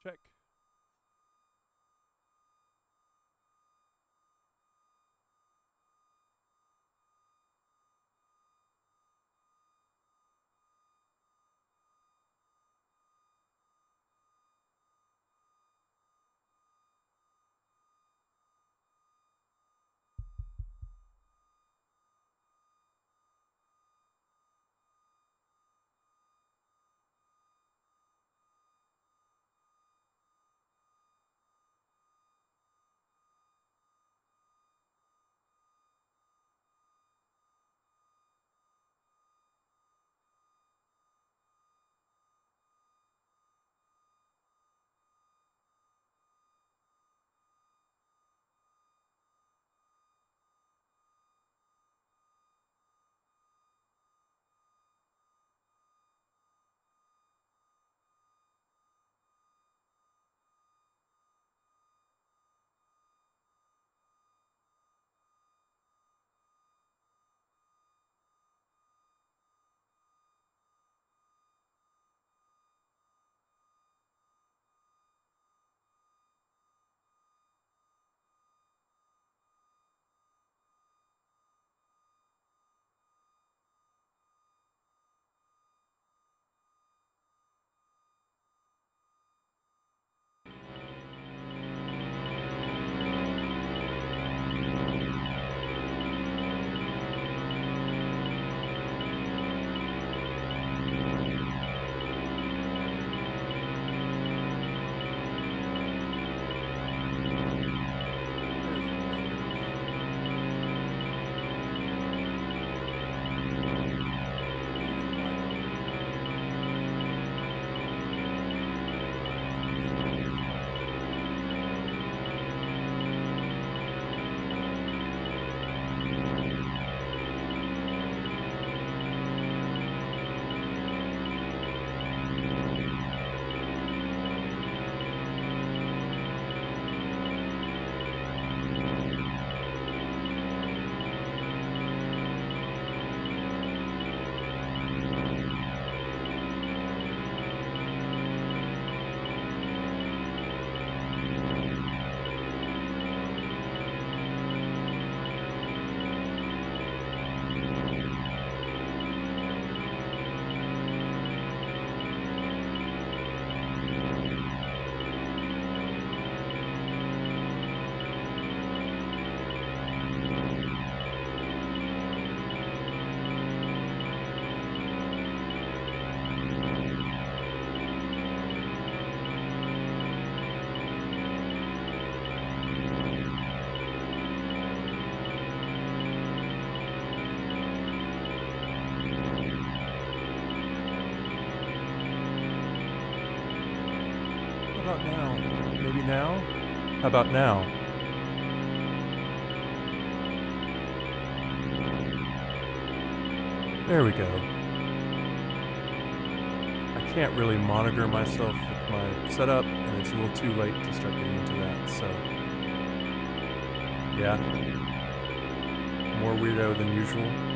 Check. How about now? Maybe now? How about now? There we go. I can't really monitor myself with my setup, and it's a little too late to start getting into that, so... yeah. More weirdo than usual.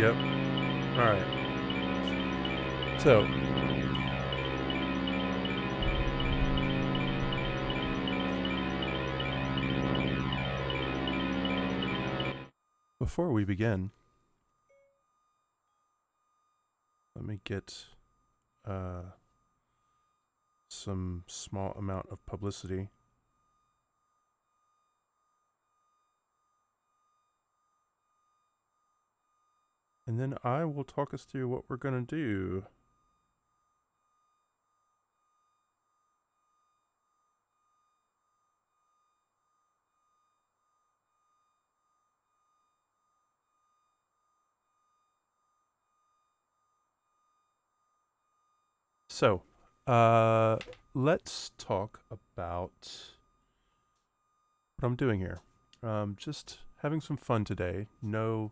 Yep. Alright. So. Before we begin, let me get some small amount of publicity. and then I will talk us through what we're going to do. So, let's talk about what I'm doing here. Just having some fun today. No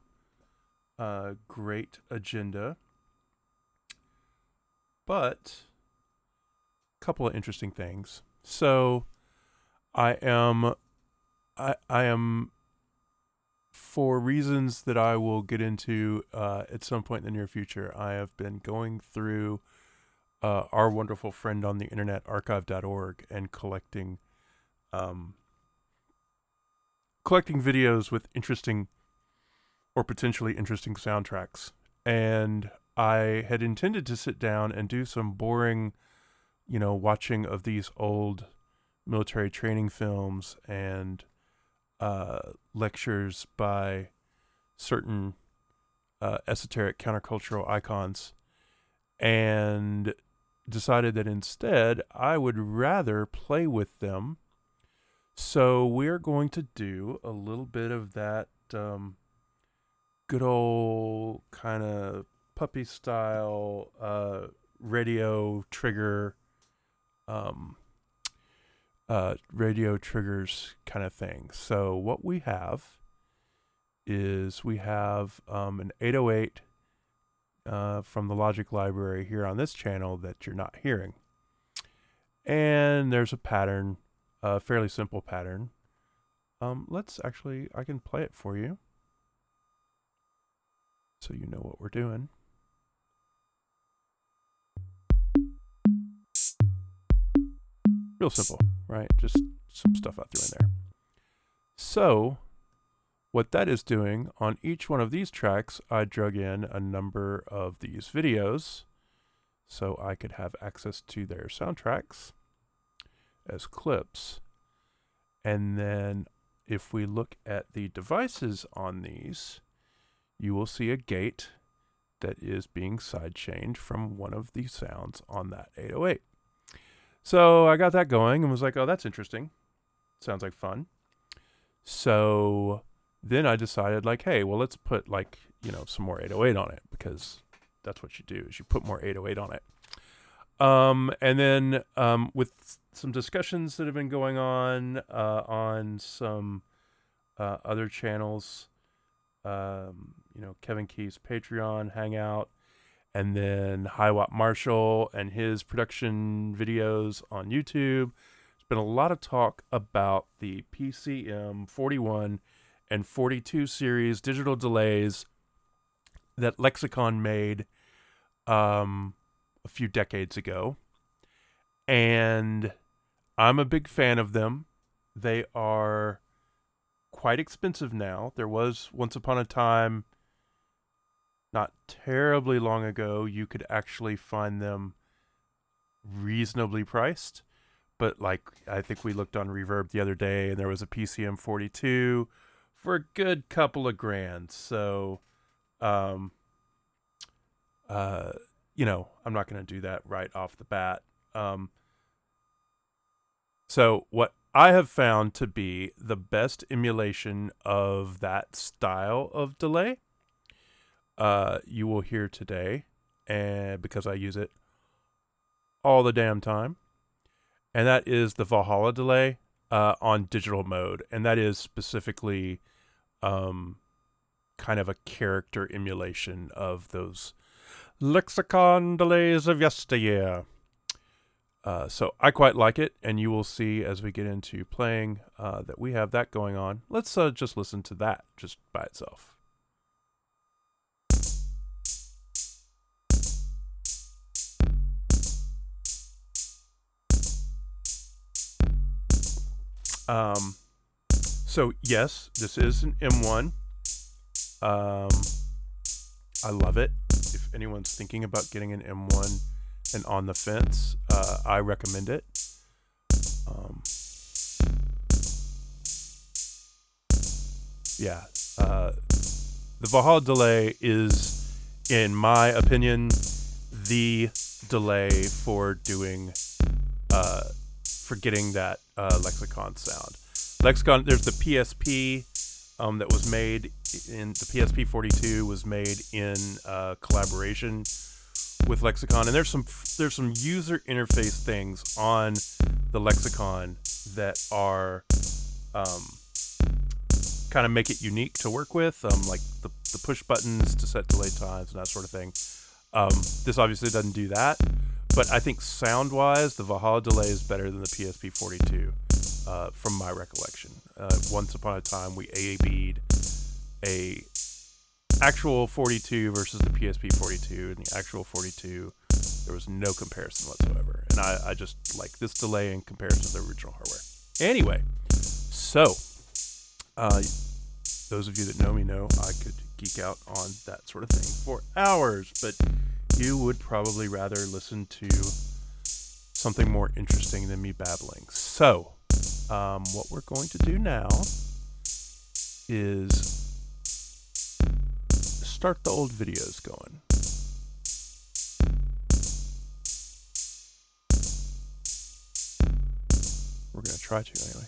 great agenda, but a couple of interesting things. So, I am, for reasons that I will get into at some point in the near future. I have been going through our wonderful friend on the internet, archive.org, and collecting videos with interesting or potentially interesting soundtracks. And I had intended to sit down and do some boring, watching of these old military training films and lectures by certain esoteric countercultural icons, and decided that instead I would rather play with them. So we're going to do a little bit of that good old kind of puppy style radio triggers kind of thing. So what we have is an 808 from the Logic library here on this channel that you're not hearing. And there's a pattern, a fairly simple pattern. I can play it for you so you know what we're doing. Real simple, right? Just some stuff I threw in there. So what that is doing, on each one of these tracks, I drug in a number of these videos so I could have access to their soundtracks as clips. And then if we look at the devices on these, you will see a gate that is being sidechained from one of the sounds on that 808. So I got that going and was like, oh, that's interesting. Sounds like fun. So then I decided, like, hey, well, let's put some more 808 on it, because that's what you do, is you put more 808 on it. And then with some discussions that have been going on some other channels, Kevin Key's Patreon hangout, and then High Watt Marshall and his production videos on YouTube. There's been a lot of talk about the PCM 41 and 42 series digital delays that Lexicon made a few decades ago. And I'm a big fan of them. They are quite expensive now. There was once upon a time, not terribly long ago, you could actually find them reasonably priced. But I think we looked on Reverb the other day and there was a PCM 42 for a good couple of grand. So, I'm not going to do that right off the bat. So what I have found to be the best emulation of that style of delay, you will hear today, and because I use it all the damn time, and that is the Valhalla Delay on digital mode, and that is specifically kind of a character emulation of those Lexicon delays of yesteryear. So I quite like it, and you will see as we get into playing that we have that going on. Let's just listen to that just by itself. So yes, this is an M1. I love it. If anyone's thinking about getting an M1 and on the fence, I recommend it. The Valhalla Delay is in my opinion, the delay for doing, for getting that Lexicon sound. Lexicon, there's the PSP that was made in, the PSP 42 was made in collaboration with Lexicon, and there's some user interface things on the Lexicon that are kind of make it unique to work with, like the push buttons to set delay times and that sort of thing. This obviously doesn't do that, but I think sound-wise, the Valhalla Delay is better than the PSP 42, from my recollection. Once upon a time, we A/B'd a actual 42 versus the PSP 42, and the actual 42, there was no comparison whatsoever. And I just like this delay in comparison to the original hardware. Anyway, so those of you that know me know I could geek out on that sort of thing for hours, but you would probably rather listen to something more interesting than me babbling. So what we're going to do now is start the old videos going. We're going to try to anyway.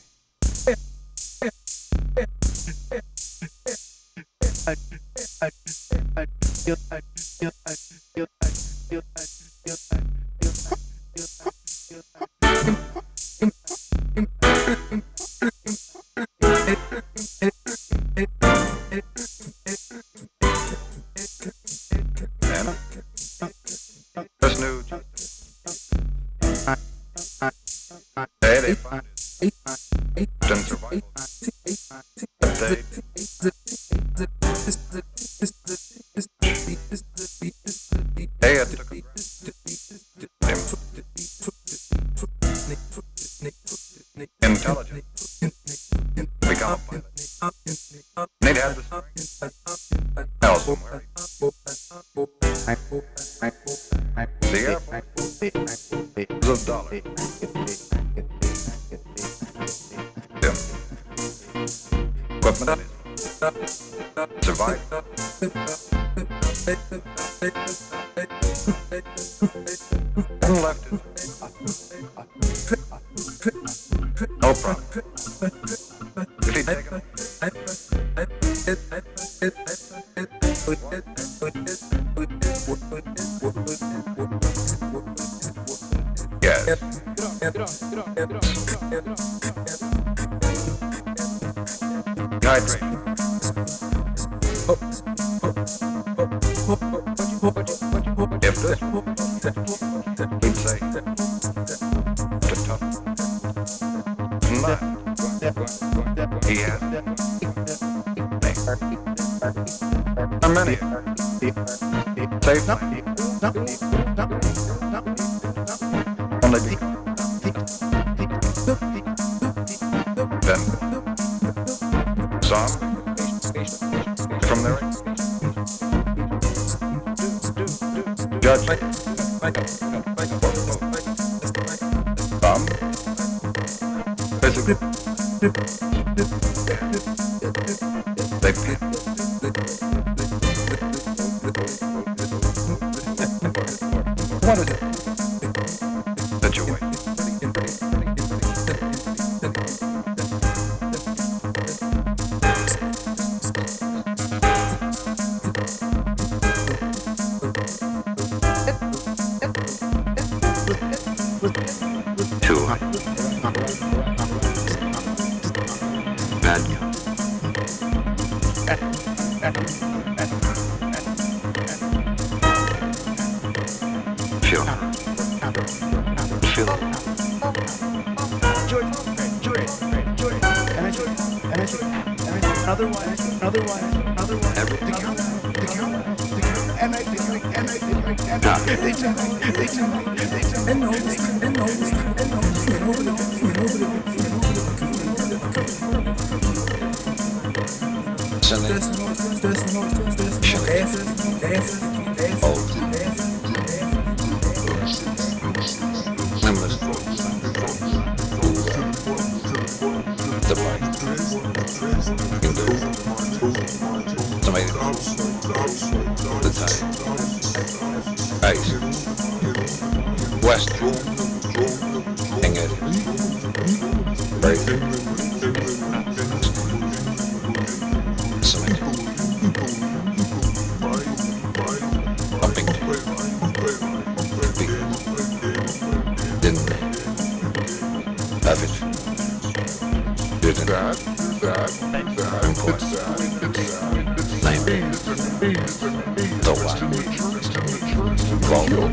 West. Enged. Break. Select. Upping. Big. Didn't. Average. Didn't. Import. Name. Dollar. Volume.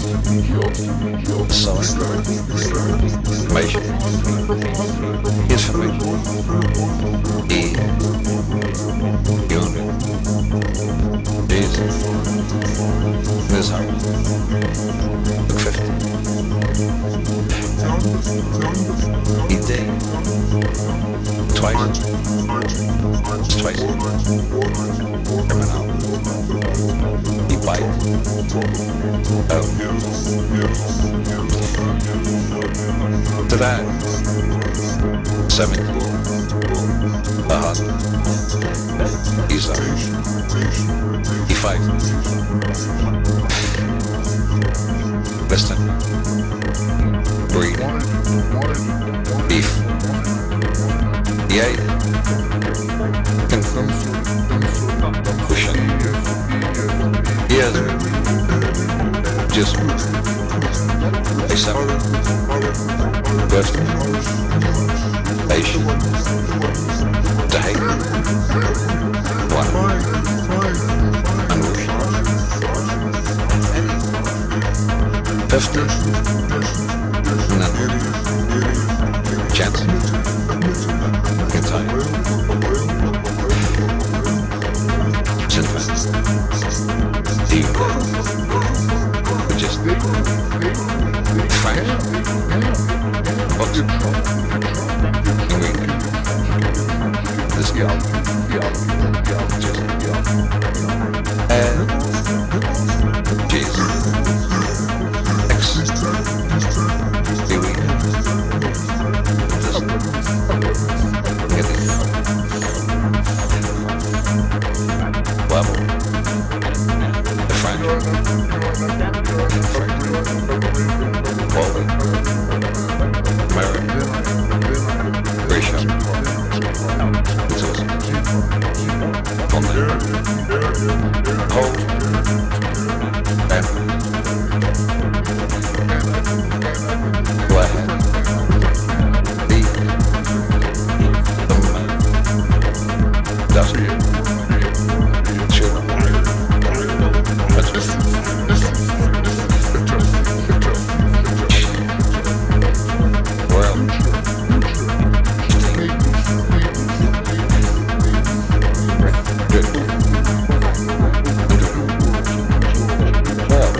Size. Measure. Information. E. Unit. Jesus. Mizar. Look 50. Idee. Twice. Twice. Criminal. E-bike. Oh. To that. 7. Isa. E5. Listen. Breed. Beef. E8. Confirm. Cushion. Yes. Just. A7. Left. Asian. The hate. One. Unwish. 50. None. Chance. Inside. Sinfan. Deep. Just. Frank. Box. Ingredient. This guy. Just. Cheese. X. Seaweed. This. Get it. Level. The Frank. Wally. Mary. Ratio. Woman. Hold. Bam. Blackhead. Beat. Dust. Sugar. World. Good. World.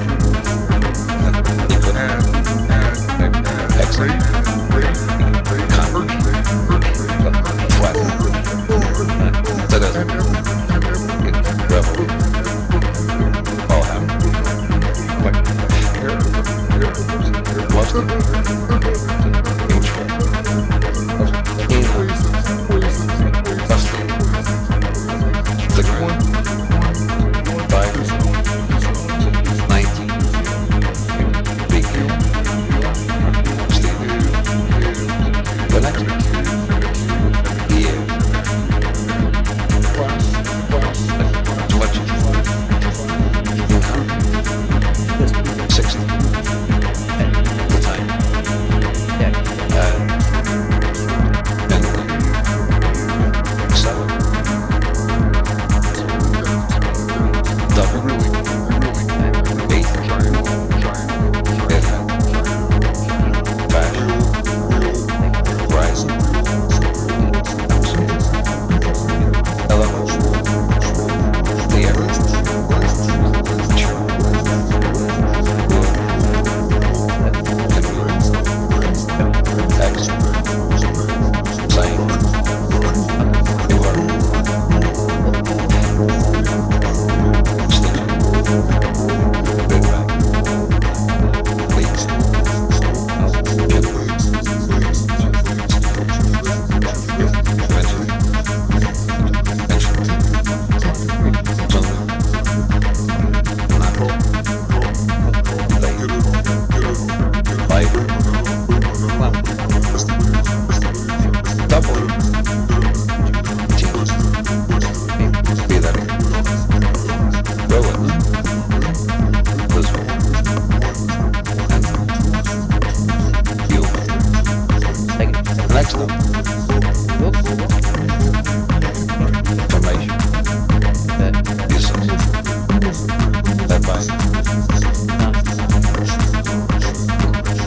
led by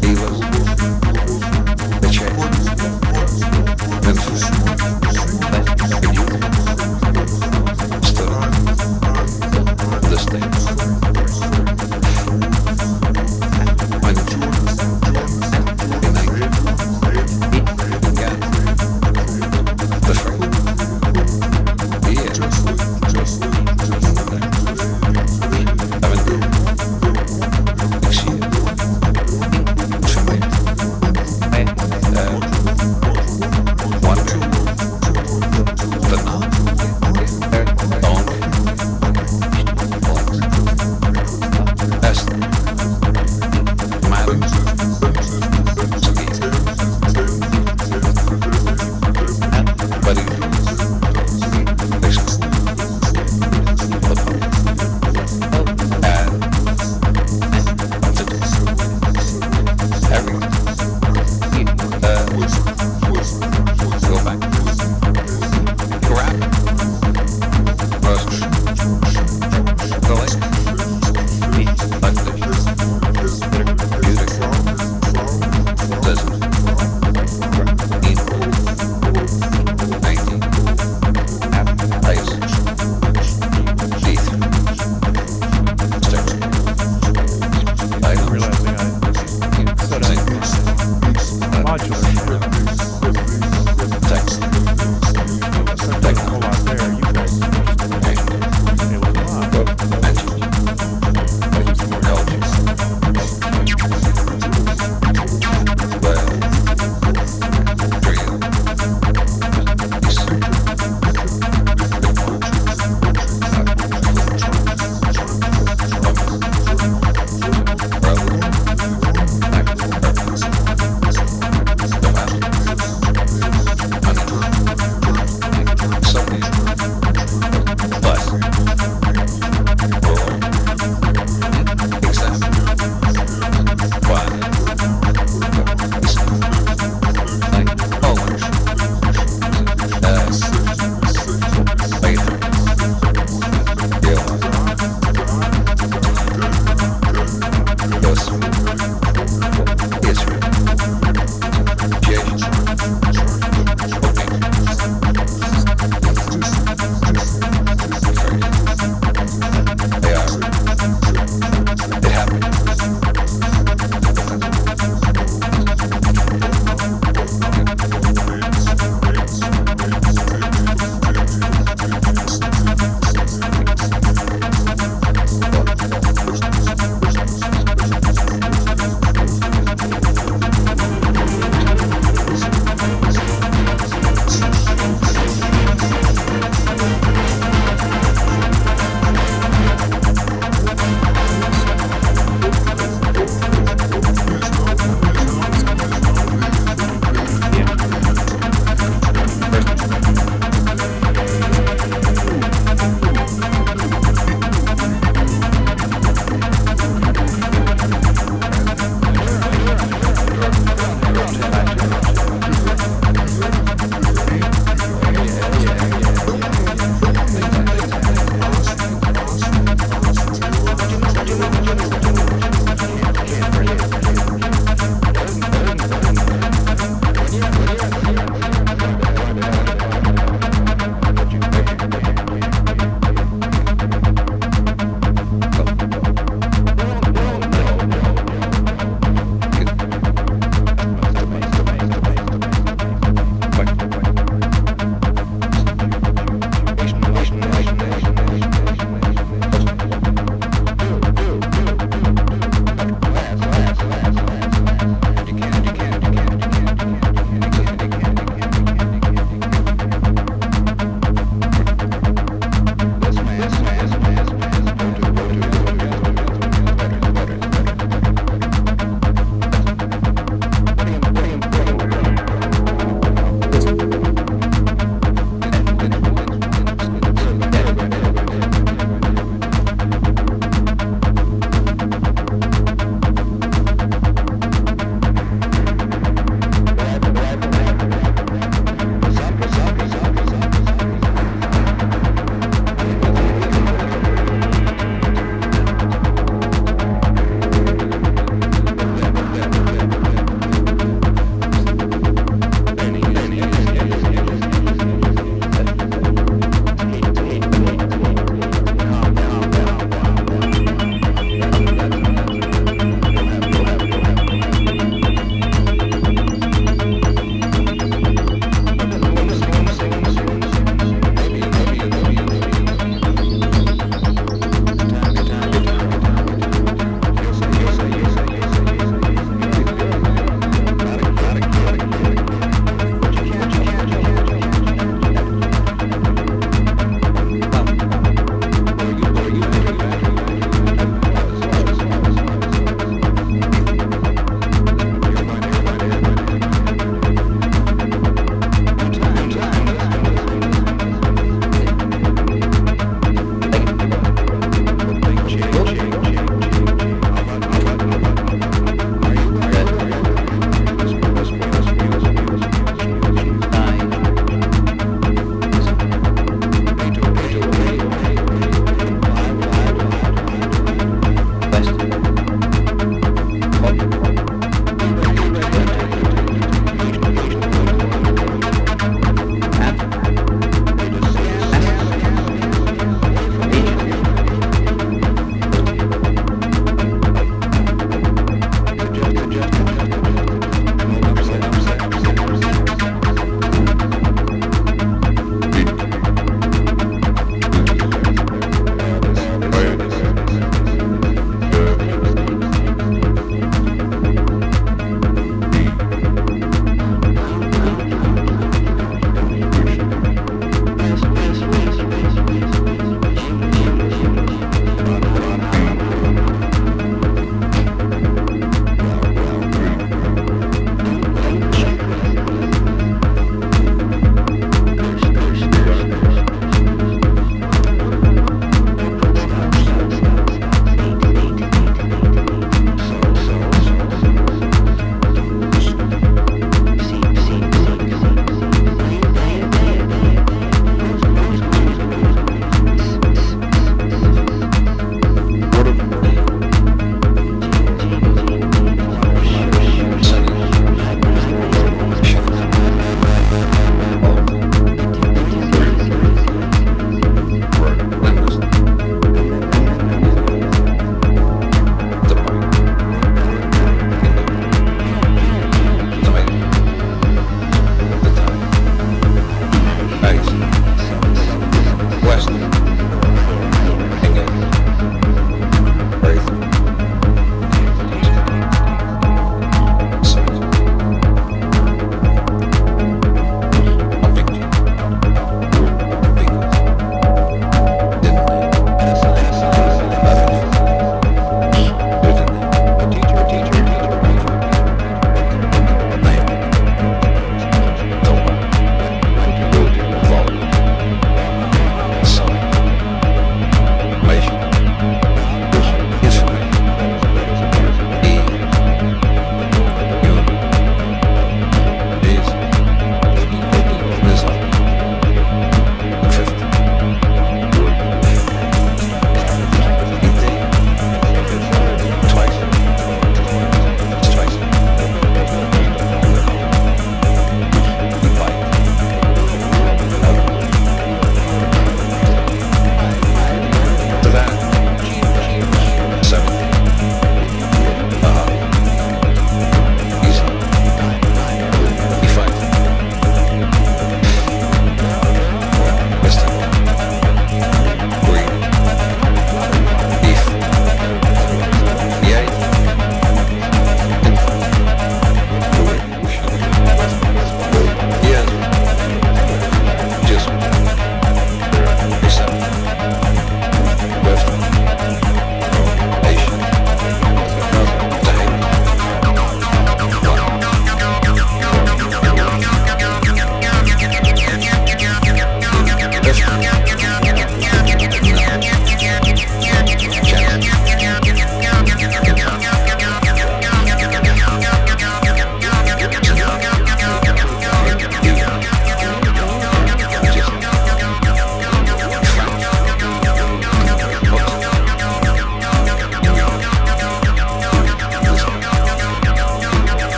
Elos, the chair, Memphis, and you stood the stage. When the night began, the frame, the air,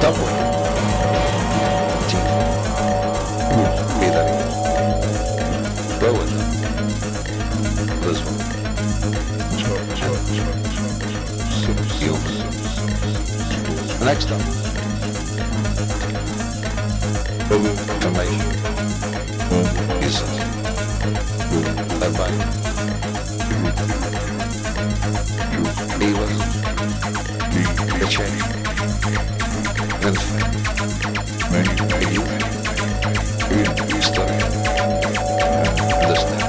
double G. Be that again. Go with it. This one. You. Next up. Information. Uses. Led by. Be with. The change. You. You study. Understand.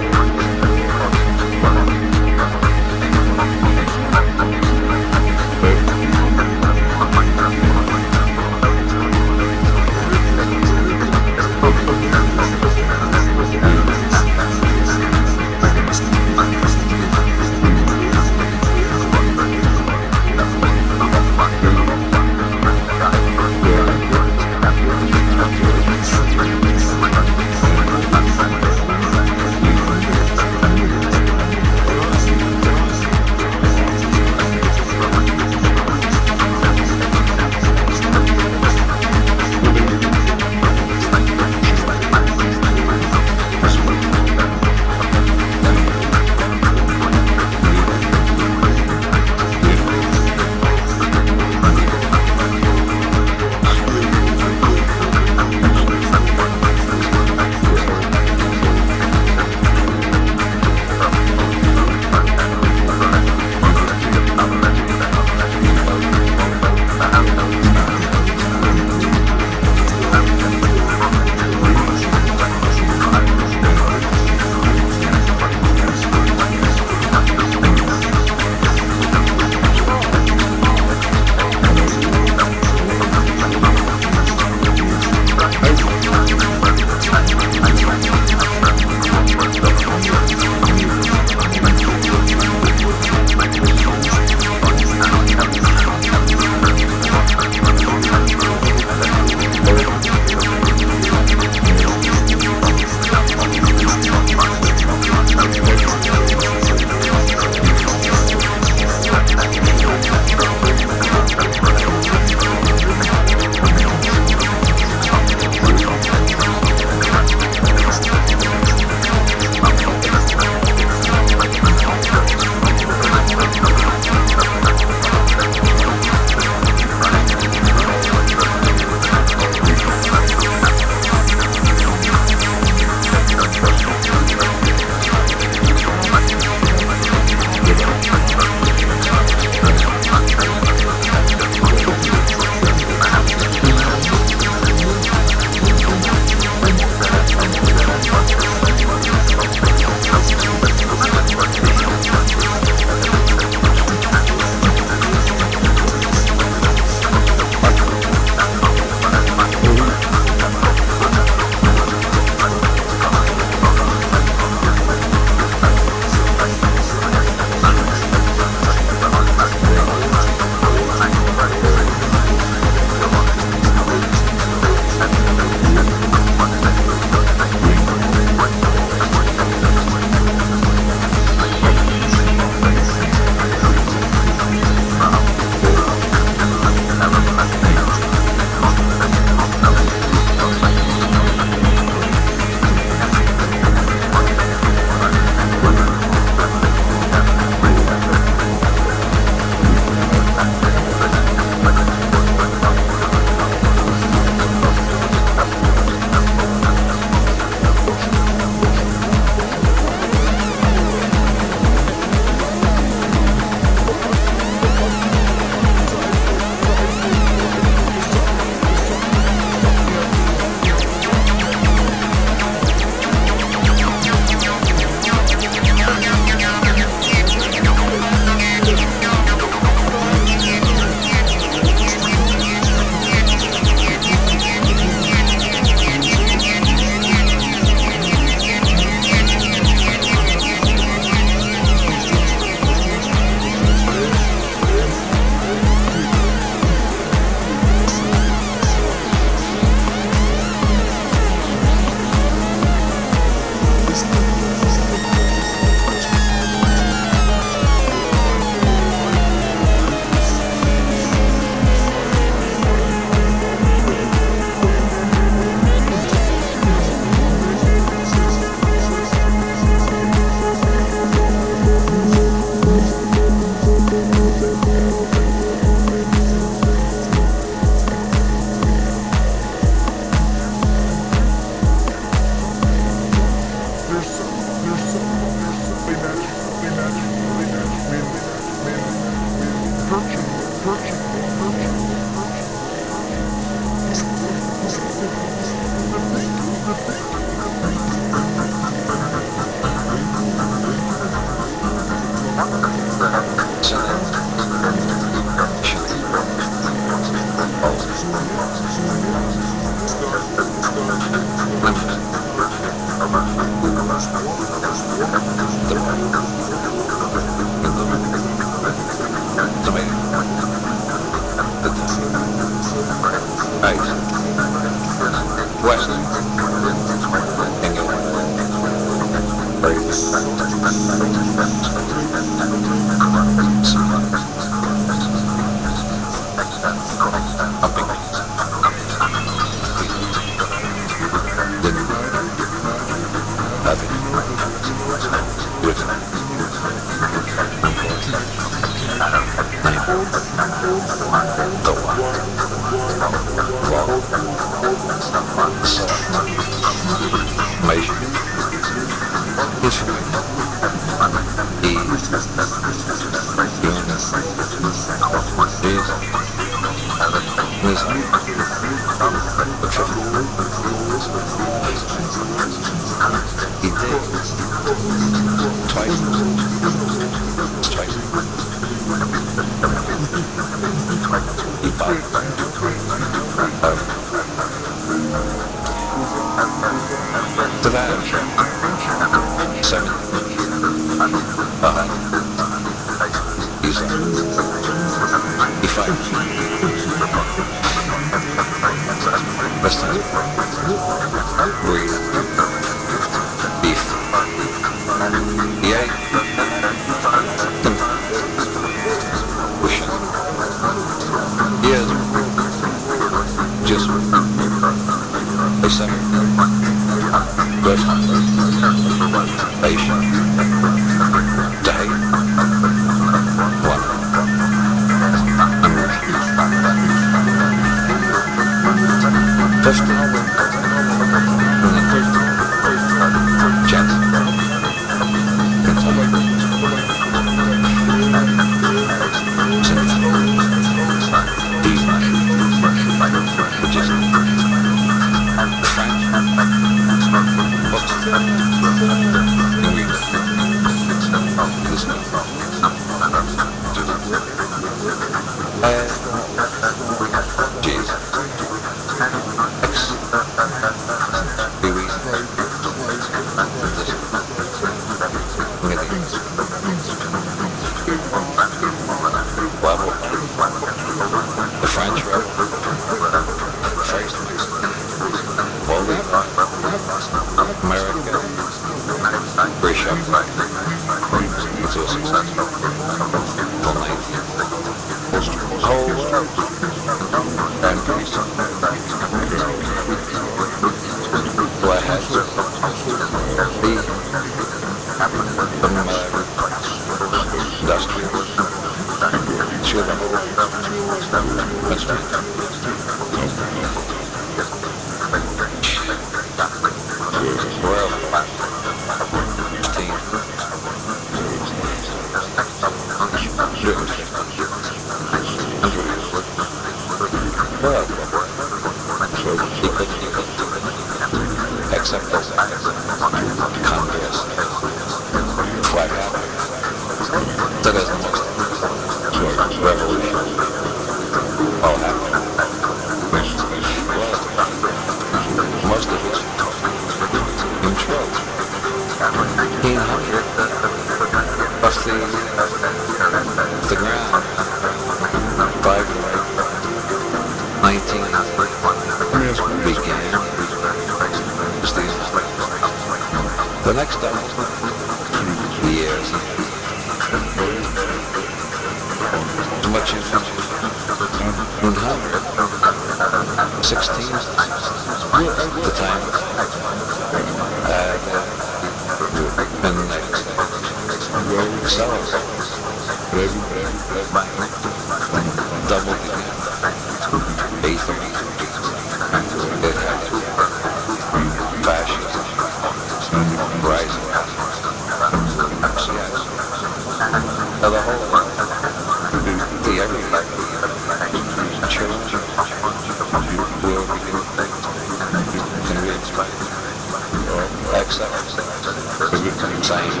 Except, saying,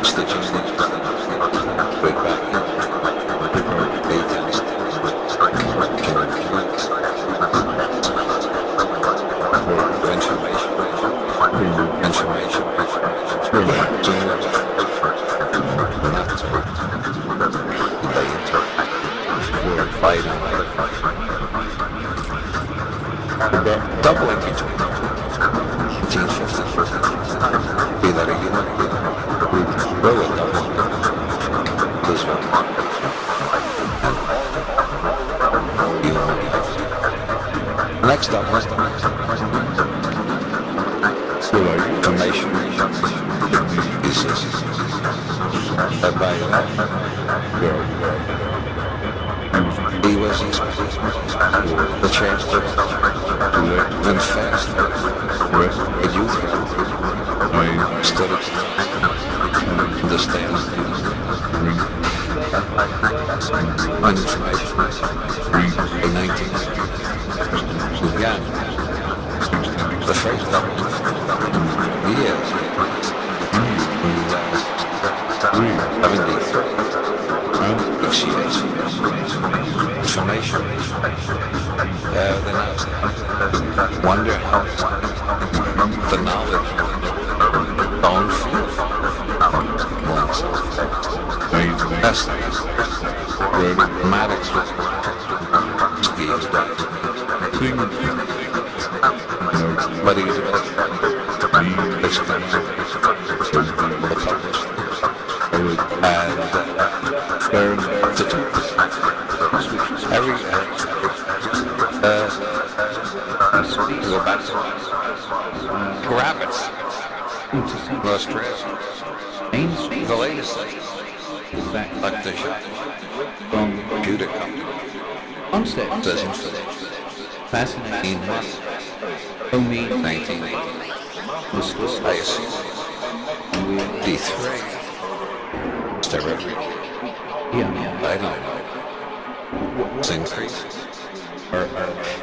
Stitching. Break back. Details. Information. Information. Doubling between 1850. Be that again. Roll it double. This one. Next double. Information. Uses. By he was the change to then fast. But you studied, understand, information. In 19th, began the first years. 73. Appreciation. Information. Then I wonder how the knowledge don't feel that's Maddox but he developed and the tools. Every go back to rabbits. Australia. The latest like the shot from Judah company. Does fascinating months. 1980. I assume D3. Stereo. Yeah. I don't know. It's increased.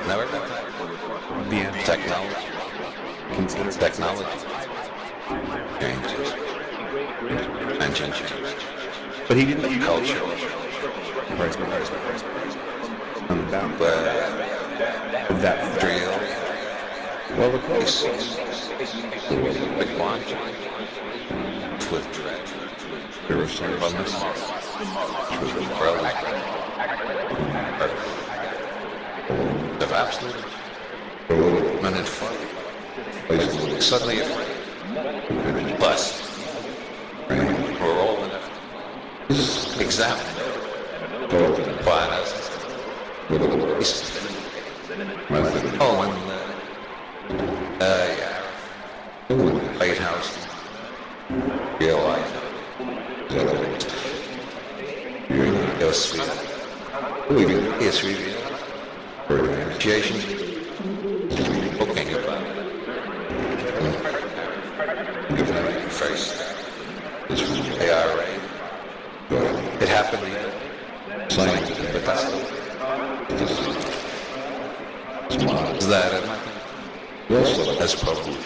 Never technology. Consider technology. Changes. Mention changes. But he didn't culture. That drill. Well, the place. Big launch. With dread. There was some bonus. Of absolute. Minute fun. Suddenly bus. We're all in it. Exactly. Finance. Oh, and yeah. White House. Real life. It was sweet. It's really appreciation. Booking about first. ARA. It happened. But that's is that it? That's probably.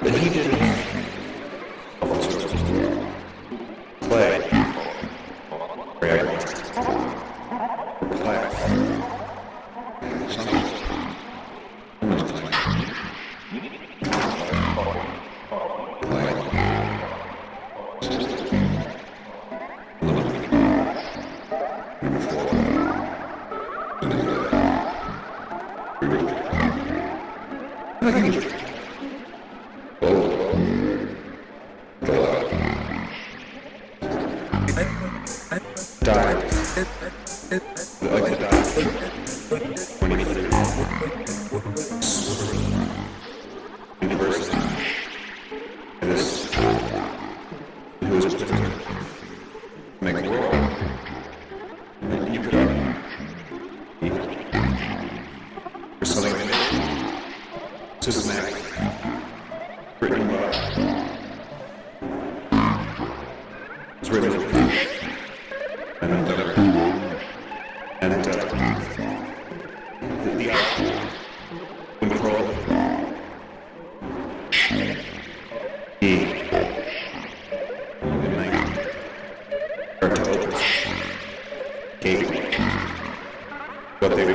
But he didn't play. What they do.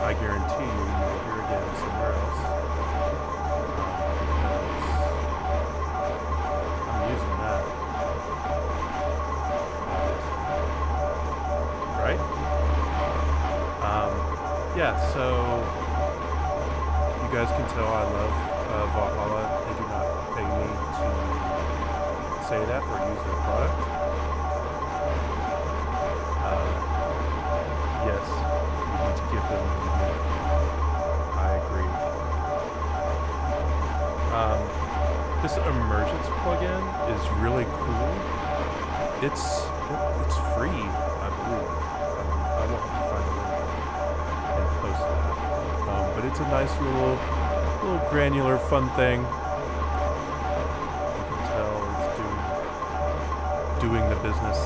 I guarantee you will hear again somewhere else. Because I'm using that. Right? Yeah, so you guys can tell I love Valhalla. They do not pay me to say that or use their product. Yes, you need to give them money. I agree. This emergence plugin is really cool. It's free, I believe. I will have to find a link and post that. But it's a nice little granular fun thing. You can tell it's doing the business.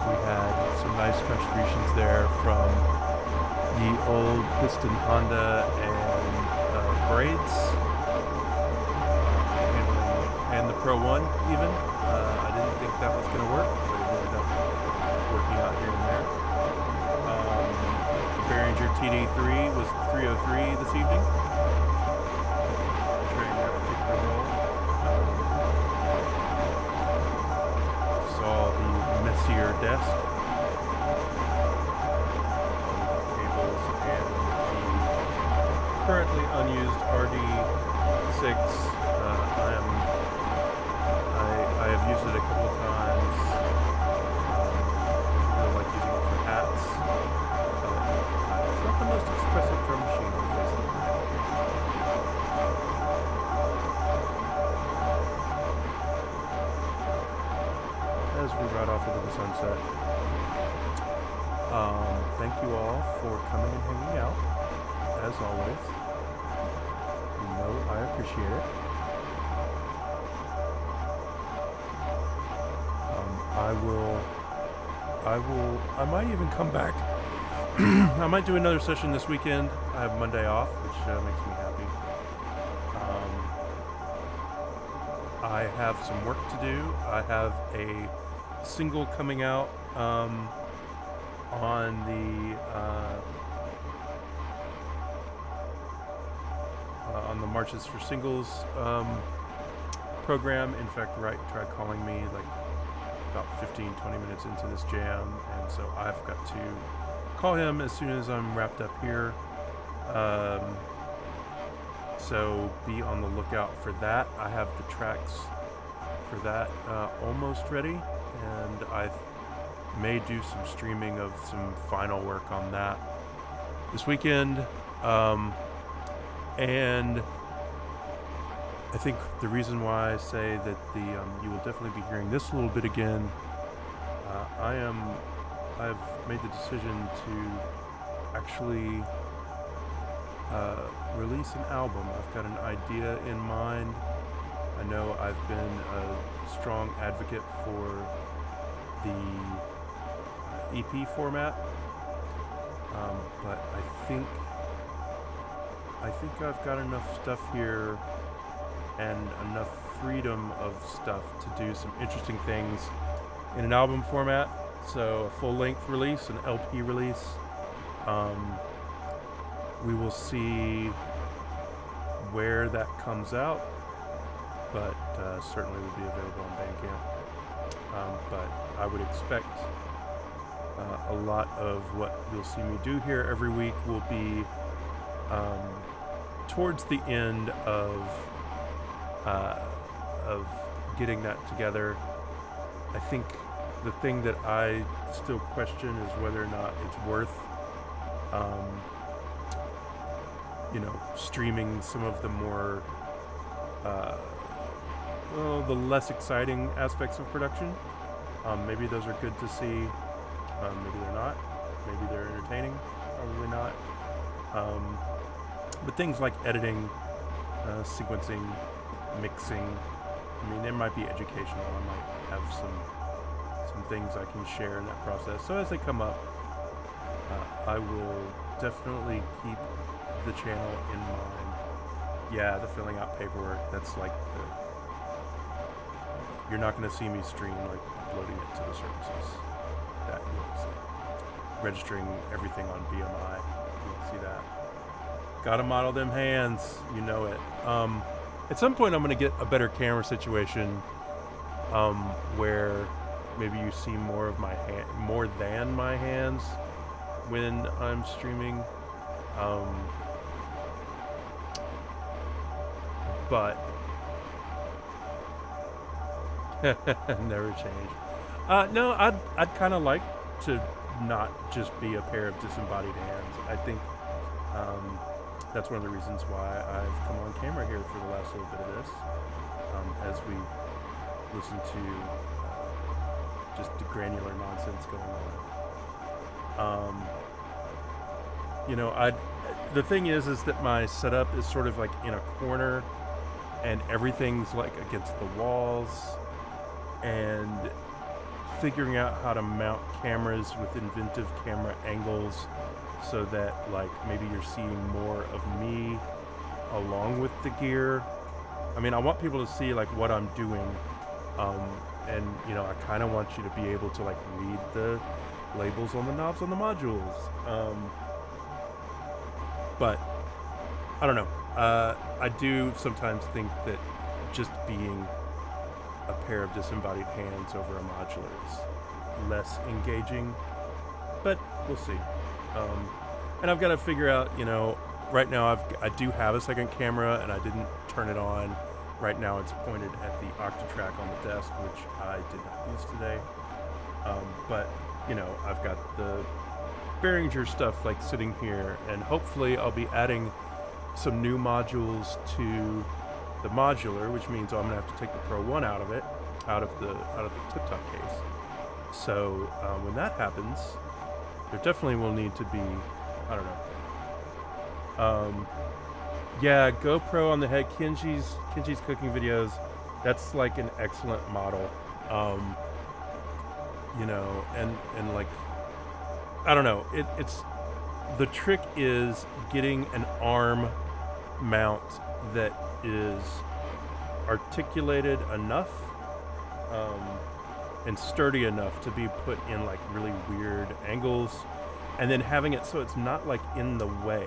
We had some nice contributions there from the old Piston Honda and Braids, and the Pro 1 even. I didn't think that was going to work, but it ended up working out here and there. Behringer TD3 was 303 this evening, portraying that particular role. Saw the messier desk, cables, and the currently unused RD6. I have used it a couple of times. I really like using it for hats. It's not the most expressive drum machine on the face of the planet. As we ride off into the sunset, thank you all for coming and hanging out. As always, you know I appreciate it. I might even come back. I might do another session this weekend. I have Monday off, which makes me happy. I have some work to do. I have a single coming out on the Marches for Singles program. In fact, Wright tried calling me like about 15-20 minutes into this jam, and so I've got to call him as soon as I'm wrapped up here. So be on the lookout for that. I have the tracks for that almost ready, and I may do some streaming of some final work on that this weekend. And I think the reason why I say that you will definitely be hearing this a little bit again, I've made the decision to actually release an album. I've got an idea in mind. I know I've been a strong advocate for the EP format, but I think I've got enough stuff here and enough freedom of stuff to do some interesting things in an album format. So a full-length release, an LP release. We will see where that comes out, but certainly will be available on Bandcamp. But I would expect a lot of what you'll see me do here every week will be towards the end of getting that together. I think the thing that I still question is whether or not it's worth streaming some of the more the less exciting aspects of production. Maybe those are good to see, maybe they're not, maybe they're entertaining, probably not. But things like editing, sequencing, mixing, I mean, they might be educational. I might have some things I can share in that process. So as they come up, I will definitely keep the channel in mind. Yeah, the filling out paperwork, that's like you're not going to see me stream like uploading it to the services. That you won't see. Registering everything on BMI, you won't see that. Gotta model them hands, you know it. At some point, I'm going to get a better camera situation where maybe you see more of my more than my hands when I'm streaming. But never change. No, I'd kind of like to not just be a pair of disembodied hands. I think that's one of the reasons why I've come on camera here for the last little bit of this, as we listen to just the granular nonsense going on. You know, the thing is that my setup is sort of like in a corner, and everything's like against the walls, and figuring out how to mount cameras with inventive camera angles so that like maybe you're seeing more of me along with the gear. I mean, I want people to see like what I'm doing, and you know, I kind of want you to be able to like read the labels on the knobs on the modules. But I don't know. I do sometimes think that just being a pair of disembodied hands over a modular is less engaging, but we'll see. And I've got to figure out, you know, right now I do have a second camera and I didn't turn it on. Right now it's pointed at the Octatrack on the desk, which I did not use today. But, you know, I've got the Behringer stuff like sitting here, and hopefully I'll be adding some new modules to the modular, which means I'm gonna have to take the Pro 1 out of it, out of the tip-top case. So when that happens, there definitely will need to be, I don't know. Yeah, GoPro on the head. Kenji's cooking videos. That's like an excellent model. You know, and like, I don't know. It's the trick is getting an arm mount that is articulated enough and sturdy enough to be put in like really weird angles, and then having it so it's not like in the way.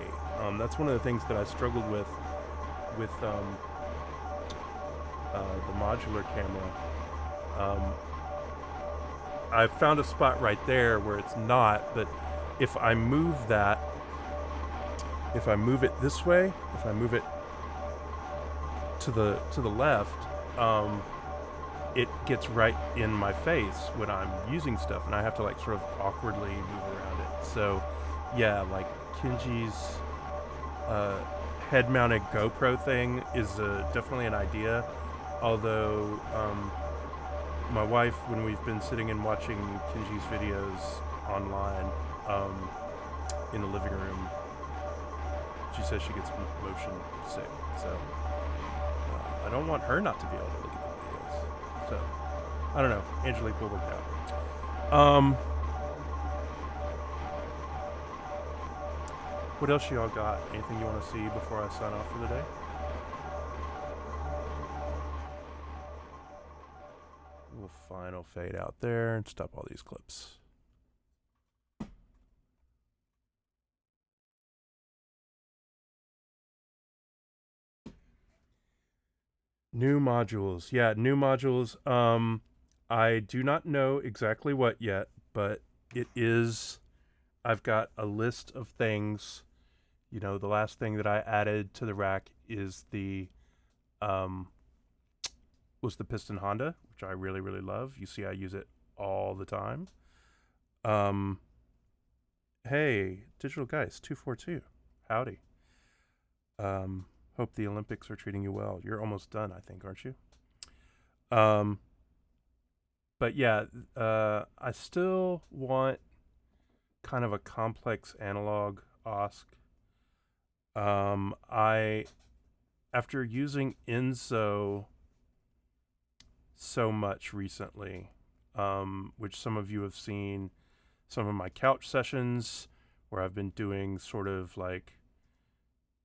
That's one of the things that I struggled with the modular camera. I found a spot right there where it's not, but if I move it this way, if I move it to the left, it gets right in my face when I'm using stuff, and I have to like sort of awkwardly move around it. So yeah, like Kenji's head-mounted GoPro thing is definitely an idea, although my wife, when we've been sitting and watching Kenji's videos online in the living room, she says she gets motion sick. So I don't want her not to be able to look at the videos. So I don't know. Angelique will work out. What else y'all got? Anything you want to see before I sign off for the day? We'll final fade out there and stop all these clips. New modules. Yeah, new modules. I do not know exactly what yet, but it is, I've got a list of things. You know, the last thing that I added to the rack is was the Piston Honda, which I really, really love. You see I use it all the time. Hey, Digital Geist 242. Howdy. Hope the Olympics are treating you well. You're almost done, I think, aren't you? But yeah, I still want kind of a complex analog OSC. After using Enzo so much recently, which some of you have seen some of my couch sessions where I've been doing sort of like,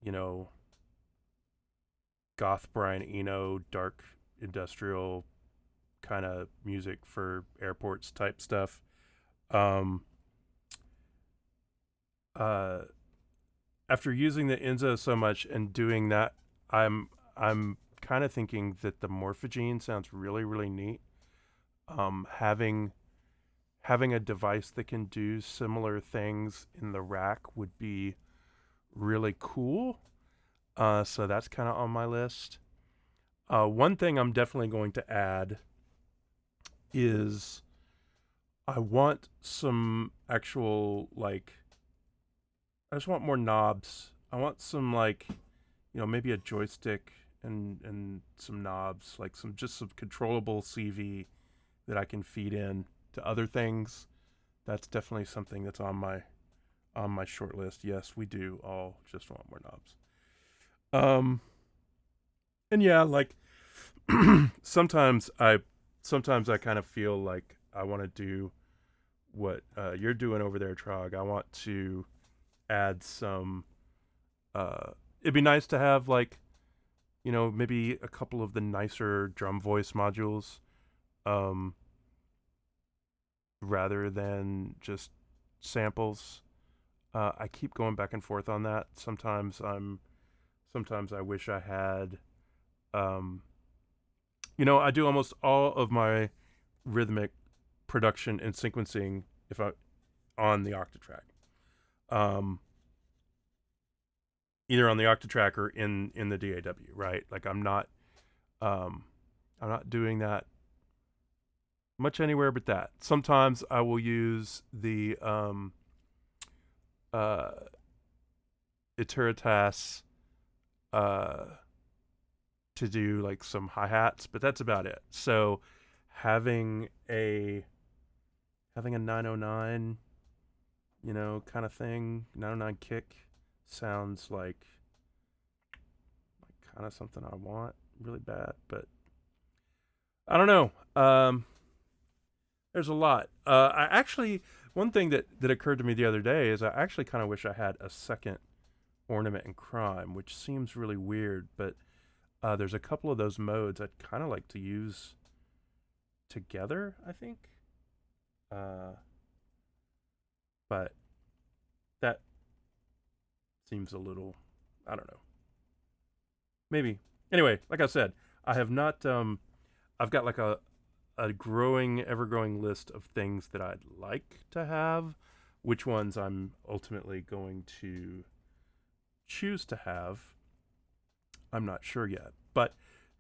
you know, goth Brian Eno, dark industrial kind of music for airports type stuff. Um, After using the Enzo so much and doing that, I'm kind of thinking that the Morphogene sounds really, really neat. Having a device that can do similar things in the rack would be really cool. So that's kind of on my list. One thing I'm definitely going to add is I want some actual, like, I just want more knobs. I want some, like, maybe a joystick and some knobs, like some controllable CV that I can feed in to other things. That's definitely something that's on my short list. Yes, we do all just want more knobs. And yeah, like sometimes I kind of feel like I want to do what you're doing over there, Trog. I want to add some. It'd be nice to have, like, maybe a couple of the nicer drum voice modules, um, rather than just samples. I keep going back and forth on that. Sometimes I wish I had. Um, I do almost all of my rhythmic production and sequencing if I on the Octatrack. Um, Either on the Octatrack or in the DAW, right? Like um, I'm not doing that much anywhere but that. Sometimes I will use the uh, Iteratas uh, to do like some hi hats, but that's about it. So having a 909, kind of thing, 909 kick sounds like kind of something I want really bad, but I don't know. There's a lot. I actually one thing that occurred to me the other day is I actually kind of wish I had a second ornament in crime, which seems really weird, but there's a couple of those modes I'd kind of like to use together, I think. But that seems a little, I don't know. Maybe. Anyway, like I said, I have not. I've got like a growing, ever growing list of things that I'd like to have. Which ones I'm ultimately going to choose to have, I'm not sure yet. But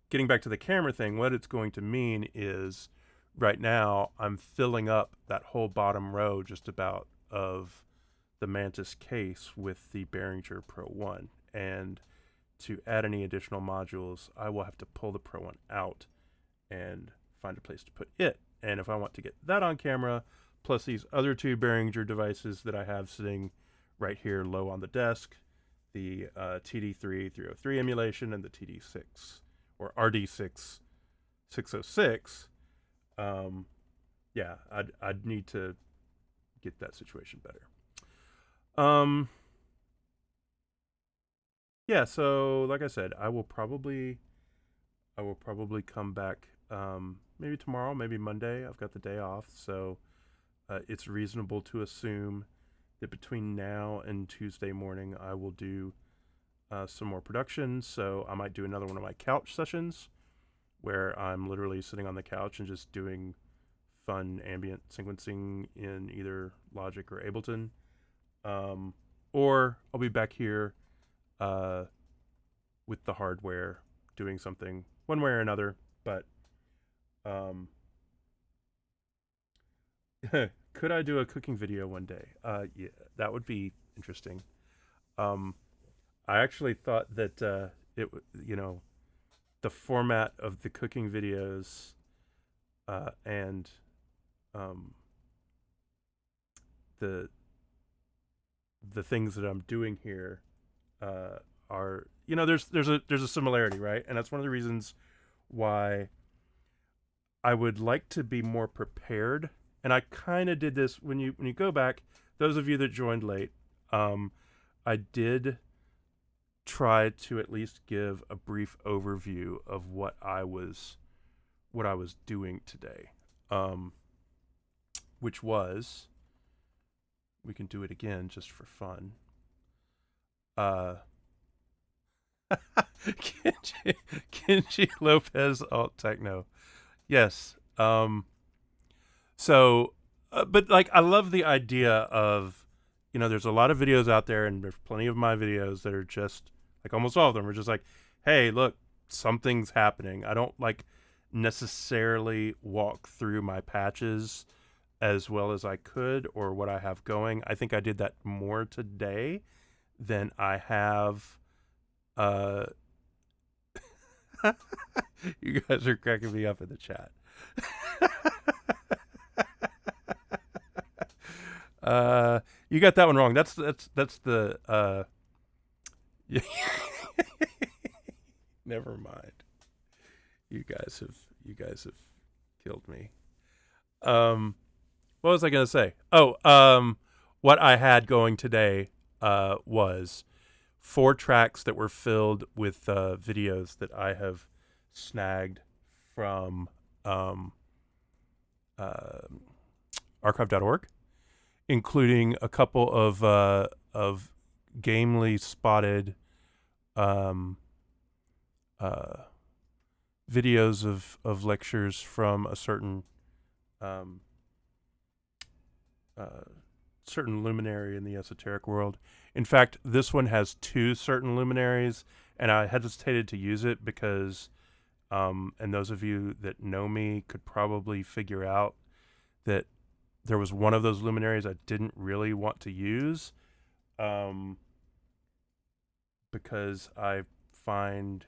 getting back to the camera thing, what it's going to mean is right now I'm filling up that whole bottom row just about of the Mantis case with the Behringer Pro 1. And to add any additional modules, I will have to pull the Pro 1 out and find a place to put it. And if I want to get that on camera, plus these other two Behringer devices that I have sitting right here low on the desk, the TD3 303 emulation and the TD6 or RD6 606, yeah, I'd need to get that situation better. Yeah, so like I said, I will probably come back maybe tomorrow, maybe Monday. I've got the day off, so it's reasonable to assume that between now and Tuesday morning I will do some more production. So I might do another one of my couch sessions where I'm literally sitting on the couch and just doing fun ambient sequencing in either Logic or Ableton. Or I'll be back here with the hardware doing something one way or another. But could I do a cooking video one day? Yeah, that would be interesting. I actually thought that the format of the cooking videos and the things that I'm doing here are, there's a similarity, right? And that's one of the reasons why I would like to be more prepared. And I kind of did this when you go back. Those of you that joined late, I did try to at least give a brief overview of what I was what I was doing today, which was, we can do it again just for fun. Kenji Lopez alt techno. Yes. So, but like, I love the idea of, there's a lot of videos out there, and there's plenty of my videos that are just like, almost all of them are just like, hey, look, something's happening. I don't like necessarily walk through my patches as well as I could or what I have going. I think I did that more today than I have. You guys are cracking me up in the chat. You got that one wrong. That's the never mind. You guys have killed me. What was I gonna say? Oh, what I had going today was 4 tracks that were filled with videos that I have snagged from archive.org, including a couple of gamely spotted videos of lectures from a certain certain luminary in the esoteric world. In fact, this one has 2 certain luminaries, and I hesitated to use it because, and those of you that know me could probably figure out that there was one of those luminaries I didn't really want to use, because I find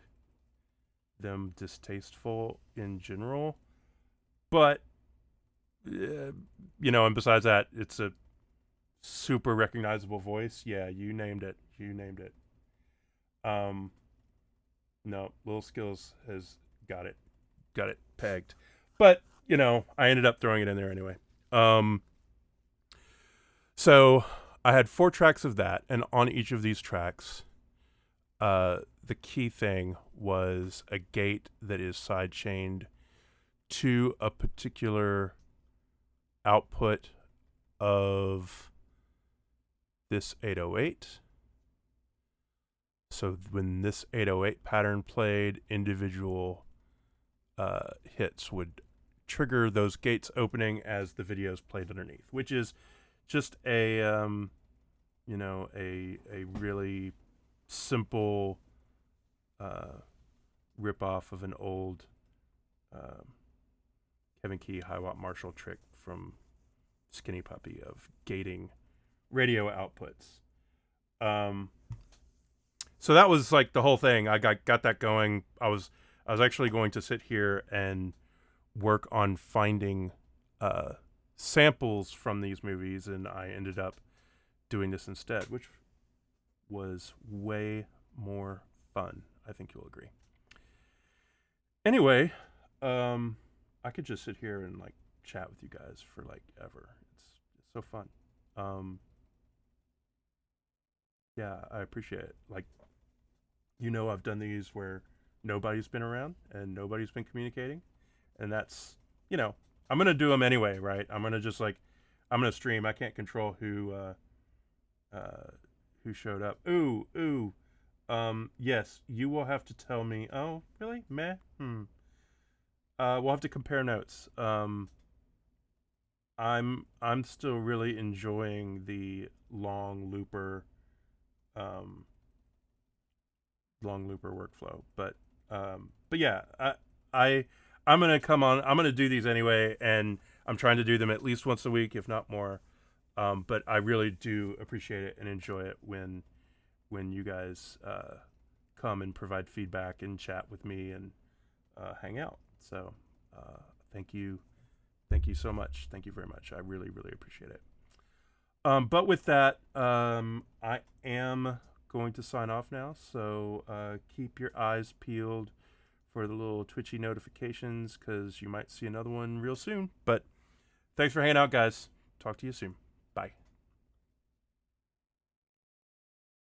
them distasteful in general. But, and besides that, it's a super recognizable voice. Yeah, you named it. No, Little Skills has got it pegged. But, I ended up throwing it in there anyway. So I had 4 tracks of that, and on each of these tracks, the key thing was a gate that is sidechained to a particular output of this 808. So when this 808 pattern played, individual hits would trigger those gates opening as the videos played underneath, which is just a really simple rip off of an old Kevin Key Hiwatt Marshall trick from Skinny Puppy of gating radio outputs. So that was like the whole thing. I got that going. I was actually going to sit here and work on finding samples from these movies, and I ended up doing this instead, which was way more fun. I think you'll agree. Anyway, I could just sit here and like chat with you guys for like ever. It's so fun. Yeah, I appreciate it. Like, I've done these where nobody's been around and nobody's been communicating, and that's, I'm gonna do them anyway, right? I'm gonna stream. I can't control who showed up. Ooh. Yes, you will have to tell me. Oh, really? Meh. We'll have to compare notes. I'm still really enjoying the long looper workflow, but yeah, I'm gonna come on. I'm gonna do these anyway, and I'm trying to do them at least once a week, if not more. But I really do appreciate it and enjoy it when you guys come and provide feedback and chat with me and hang out. So thank you so much. Thank you very much. I really, really appreciate it. But with that, I am going to sign off now. So keep your eyes peeled for the little twitchy notifications, because you might see another one real soon. But thanks for hanging out, guys. Talk to you soon. Bye.